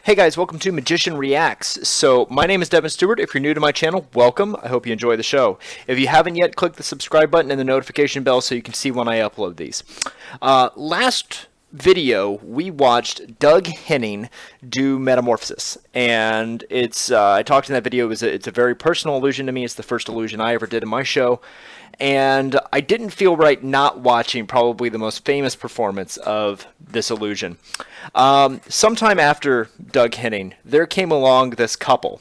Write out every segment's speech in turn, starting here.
Hey guys, welcome to Magician Reacts. So my name is Devin Stewart. If you're new to my channel, welcome. I hope you enjoy the show. If you haven't yet, click the subscribe button and the notification bell so you can see when I upload these. Last video, we watched Doug Henning do Metamorphosis, and I talked in that video. It's a very personal illusion to me. It's the first illusion I ever did in my show, and I didn't feel right not watching probably the most famous performance of this illusion. Sometime after Doug Henning, there came along this couple,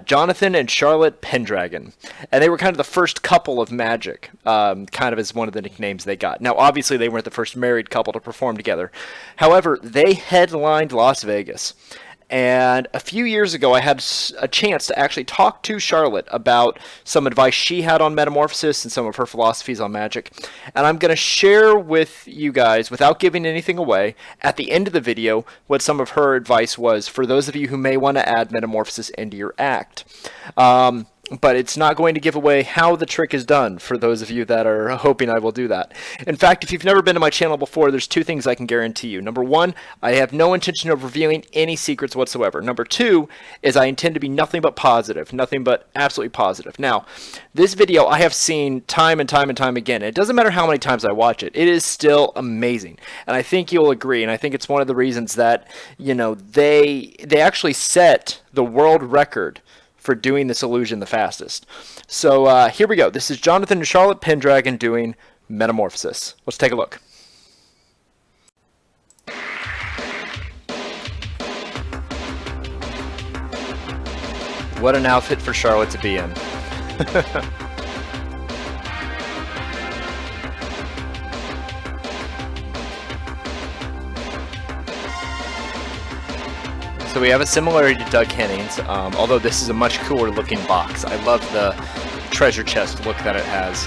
Jonathan and Charlotte Pendragon, and they were kind of the first couple of magic, kind of as one of the nicknames they got. Now, obviously, they weren't the first married couple to perform together. However, they headlined Las Vegas. And a few years ago, I had a chance to actually talk to Charlotte about some advice she had on Metamorphosis and some of her philosophies on magic. And I'm going to share with you guys, without giving anything away, at the end of the video, what some of her advice was for those of you who may want to add Metamorphosis into your act. But it's not going to give away how the trick is done for those of you that are hoping I will do that. In fact, if you've never been to my channel before, there's two things I can guarantee you. Number one, I have no intention of revealing any secrets whatsoever. Number two is I intend to be nothing but positive, nothing but absolutely positive. Now, this video I have seen time and time and time again. It doesn't matter how many times I watch it. It is still amazing. And I think you'll agree, and I think it's one of the reasons that, you know, they actually set the world record for doing this illusion the fastest. So here we go. This is Jonathan and Charlotte Pendragon doing Metamorphosis. Let's take a look. What an outfit for Charlotte to be in. So we have a similarity to Doug Henning's, although this is a much cooler looking box. I love the treasure chest look that it has.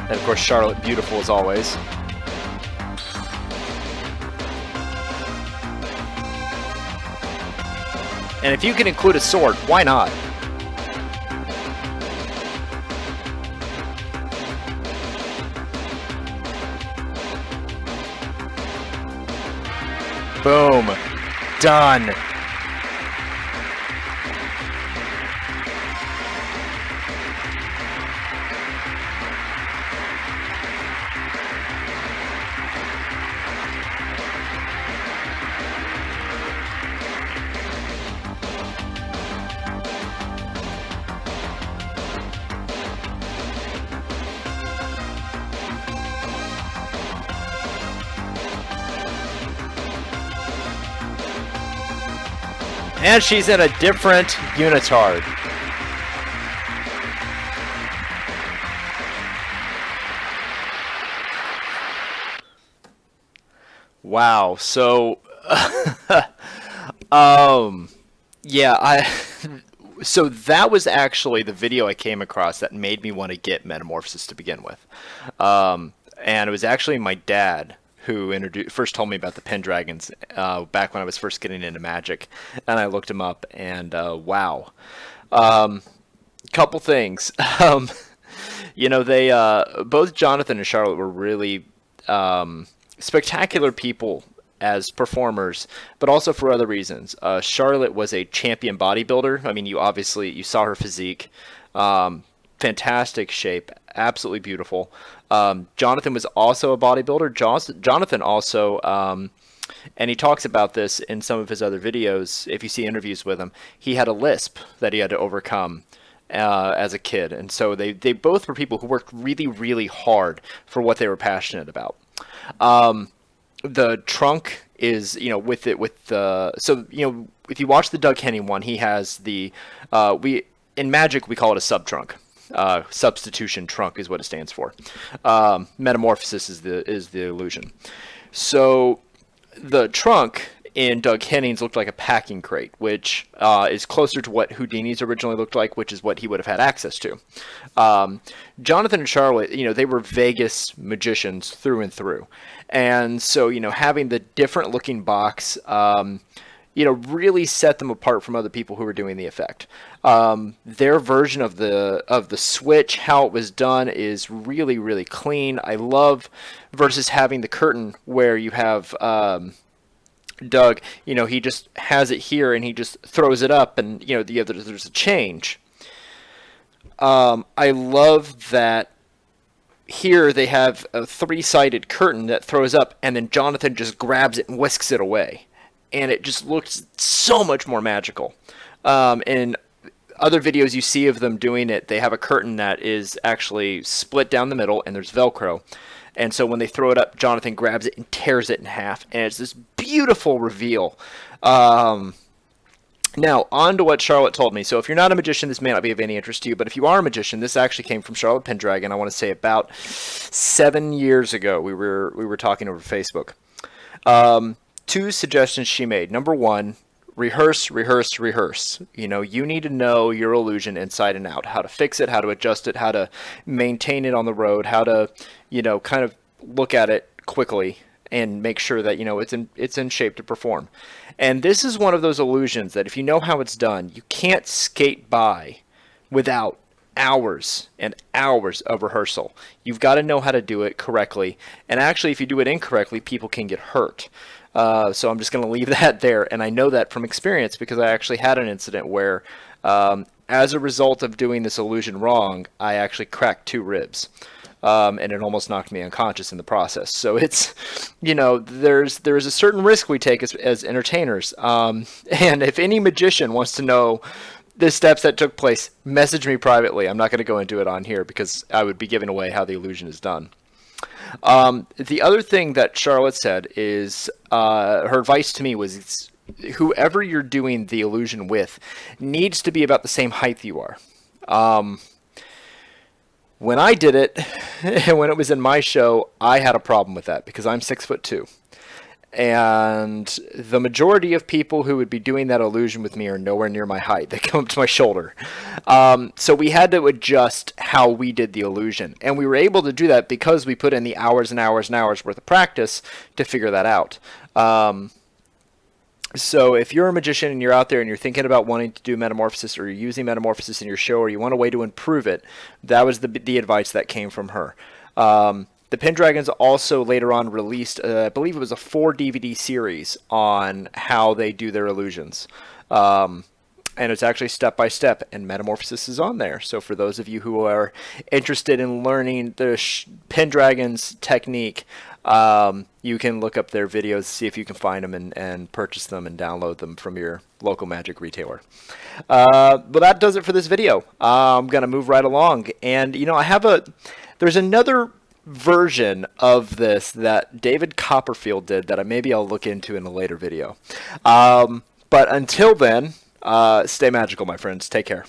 And of course Charlotte, beautiful as always. And if you can include a sword, why not? Boom. Done. And she's in a different unitard. Wow. So, yeah, so that was actually the video I came across that made me want to get Metamorphosis to begin with. And it was actually my dad who first told me about the Pendragons back when I was first getting into magic, and I looked him up, and wow. Couple things. You know, they both Jonathan and Charlotte were really spectacular people as performers, but also for other reasons. Charlotte was a champion bodybuilder. I mean, you saw her physique. Fantastic shape, absolutely beautiful. Jonathan was also a bodybuilder. Jonathan also, and he talks about this in some of his other videos, if you see interviews with him, he had a lisp that he had to overcome as a kid. And so they both were people who worked really, really hard for what they were passionate about. The trunk is, you know, so, you know, if you watch the Doug Henning one, he has in magic, we call it a sub-trunk. Substitution trunk is what it stands for. Metamorphosis is the illusion. So the trunk in Doug Henning's looked like a packing crate, which is closer to what Houdini's originally looked like, which is what he would have had access to. Jonathan and Charlotte, you know, they were Vegas magicians through and through. And so, you know, having the different looking box, really set them apart from other people who were doing the effect. Their version of the switch, how it was done, is really, really clean. I love versus having the curtain where you have Doug, he just has it here and he just throws it up, and there's a change. I love that here they have a three-sided curtain that throws up, and then Jonathan just grabs it and whisks it away, and it just looks so much more magical. In other videos you see of them doing it, they have a curtain that is actually split down the middle, and there's Velcro. And so when they throw it up, Jonathan grabs it and tears it in half, and it's this beautiful reveal. Now, on to what Charlotte told me. So if you're not a magician, this may not be of any interest to you, but if you are a magician, this actually came from Charlotte Pendragon. I want to say about 7 years ago. We were talking over Facebook. 2 suggestions she made. Number 1, rehearse, rehearse, rehearse. You need to know your illusion inside and out, how to fix it, how to adjust it, how to maintain it on the road, how to, kind of look at it quickly and make sure that, it's in shape to perform. And this is one of those illusions that if you know how it's done, you can't skate by without hours and hours of rehearsal. You've got to know how to do it correctly. And actually, if you do it incorrectly, people can get hurt. So I'm just going to leave that there. And I know that from experience because I actually had an incident where, as a result of doing this illusion wrong, I actually cracked 2 ribs. And it almost knocked me unconscious in the process. So it's, there's a certain risk we take as entertainers. And if any magician wants to know the steps that took place, message me privately. I'm not going to go into it on here because I would be giving away how the illusion is done. The other thing that Charlotte said is her advice to me was whoever you're doing the illusion with needs to be about the same height you are. When I did it, when it was in my show, I had a problem with that because I'm 6'2". And the majority of people who would be doing that illusion with me are nowhere near my height. They come up to my shoulder. So we had to adjust how we did the illusion. And we were able to do that because we put in the hours and hours and hours worth of practice to figure that out. So if you're a magician and you're out there and you're thinking about wanting to do Metamorphosis, or you're using Metamorphosis in your show, or you want a way to improve it, that was the advice that came from her. The Pendragons also later on released, I believe it was a 4 DVD series on how they do their illusions. And it's actually step by step, and Metamorphosis is on there. So for those of you who are interested in learning the Pendragons technique, you can look up their videos, see if you can find them, and purchase them and download them from your local magic retailer. But that does it for this video. I'm going to move right along. And, there's another version of this that David Copperfield did that maybe I'll look into in a later video. But until then, stay magical, my friends. Take care.